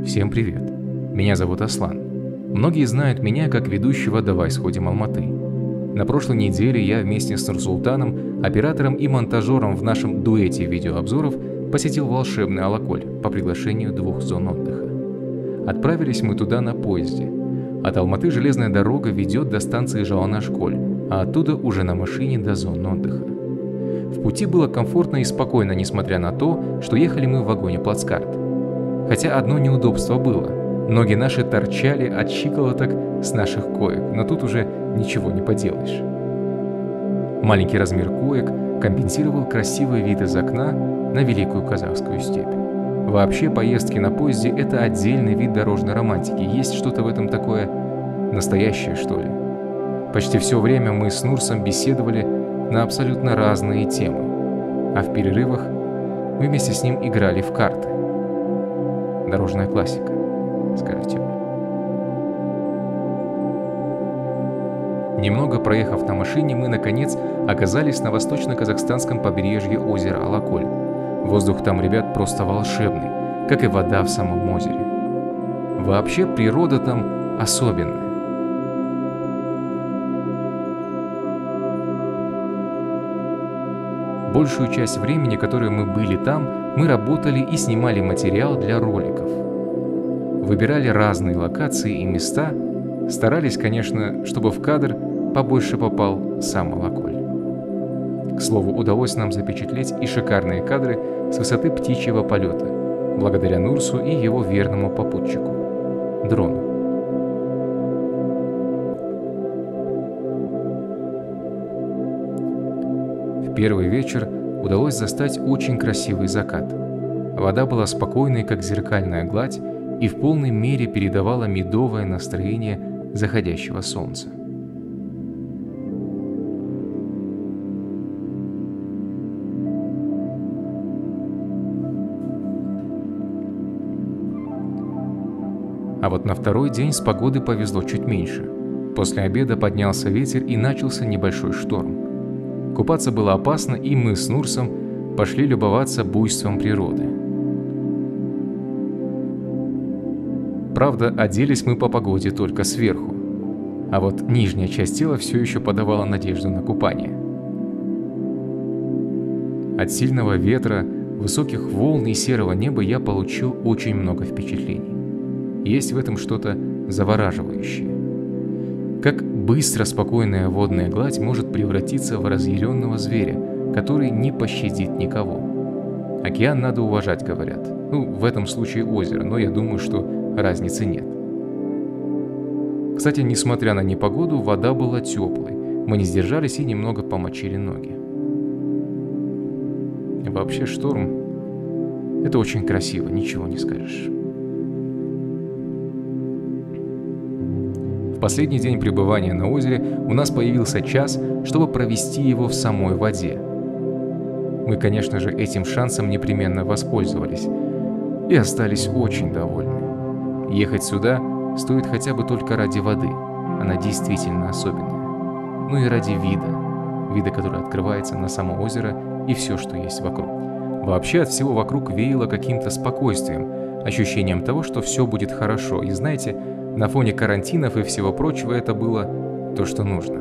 Всем привет! Меня зовут Аслан. Многие знают меня как ведущего «Давай сходим Алматы». На прошлой неделе я вместе с Нурсултаном, оператором и монтажером в нашем дуэте видеообзоров посетил волшебный Алаколь по приглашению 2 зон отдыха. Отправились мы туда на поезде. От Алматы железная дорога ведет до станции Жаланашколь, а оттуда уже на машине до зон отдыха. В пути было комфортно и спокойно, несмотря на то, что ехали мы в вагоне плацкарт. Хотя одно неудобство было. Ноги наши торчали от щиколоток с наших коек, но тут уже ничего не поделаешь. Маленький размер коек компенсировал красивый вид из окна на Великую Казахскую степь. Вообще поездки на поезде – это отдельный вид дорожной романтики. Есть что-то в этом такое настоящее, что ли. Почти все время мы с Нурсом беседовали на абсолютно разные темы, а в перерывах мы вместе с ним играли в карты. Дорожная классика, скажете вы. Немного проехав на машине, мы, наконец, оказались на восточно-казахстанском побережье озера Алаколь. Воздух там, ребят, просто волшебный, как и вода в самом озере. Вообще, природа там особенная. Большую часть времени, которое мы были там, мы работали и снимали материал для роликов. Выбирали разные локации и места, старались, конечно, чтобы в кадр побольше попал сам Алаколь. К слову, удалось нам запечатлеть и шикарные кадры с высоты птичьего полета, благодаря Нурсу и его верному попутчику – дрону. В первый вечер удалось застать очень красивый закат. Вода была спокойной, как зеркальная гладь, и в полной мере передавала медовое настроение заходящего солнца. А вот на второй день с погодой повезло чуть меньше. После обеда поднялся ветер и начался небольшой шторм. Купаться было опасно, и мы с Нурсом пошли любоваться буйством природы. Правда, оделись мы по погоде только сверху, а вот нижняя часть тела все еще подавала надежду на купание. От сильного ветра, высоких волн и серого неба я получил очень много впечатлений. Есть в этом что-то завораживающее. Как быстро спокойная водная гладь может превратиться в разъяренного зверя, который не пощадит никого. Океан надо уважать, говорят. В этом случае озеро, но я думаю, что разницы нет. Кстати, несмотря на непогоду, вода была теплой. Мы не сдержались и немного помочили ноги. Вообще шторм – это очень красиво, ничего не скажешь. В последний день пребывания на озере у нас появился час, чтобы провести его в самой воде. Мы, конечно же, этим шансом непременно воспользовались и остались очень довольны. Ехать сюда стоит хотя бы только ради воды, она действительно особенная. Ну и ради вида, который открывается на само озеро и все, что есть вокруг. Вообще от всего вокруг веяло каким-то спокойствием, ощущением того, что все будет хорошо. И знаете, на фоне карантинов и всего прочего это было то, что нужно.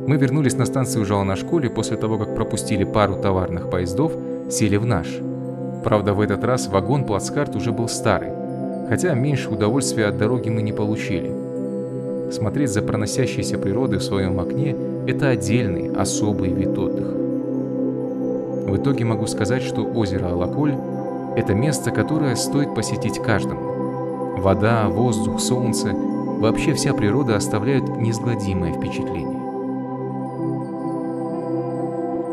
Мы вернулись на станцию Жаланашколь после того, как пропустили пару товарных поездов, сели в наш. Правда, в этот раз вагон плацкарт уже был старый, хотя меньше удовольствия от дороги мы не получили. Смотреть за проносящейся природой в своем окне – это отдельный, особый вид отдыха. В итоге могу сказать, что озеро Алаколь – это место, которое стоит посетить каждому. Вода, воздух, солнце, вообще вся природа оставляют неизгладимое впечатление.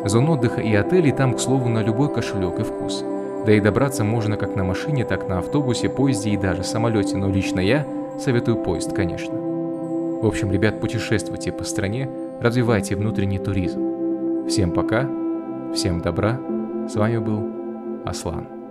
Зон отдыха и отелей там, к слову, на любой кошелек и вкус. Да и добраться можно как на машине, так на автобусе, поезде и даже самолете, но лично я советую поезд, конечно. В общем, ребят, путешествуйте по стране, развивайте внутренний туризм. Всем пока, всем добра, с вами был Аслан.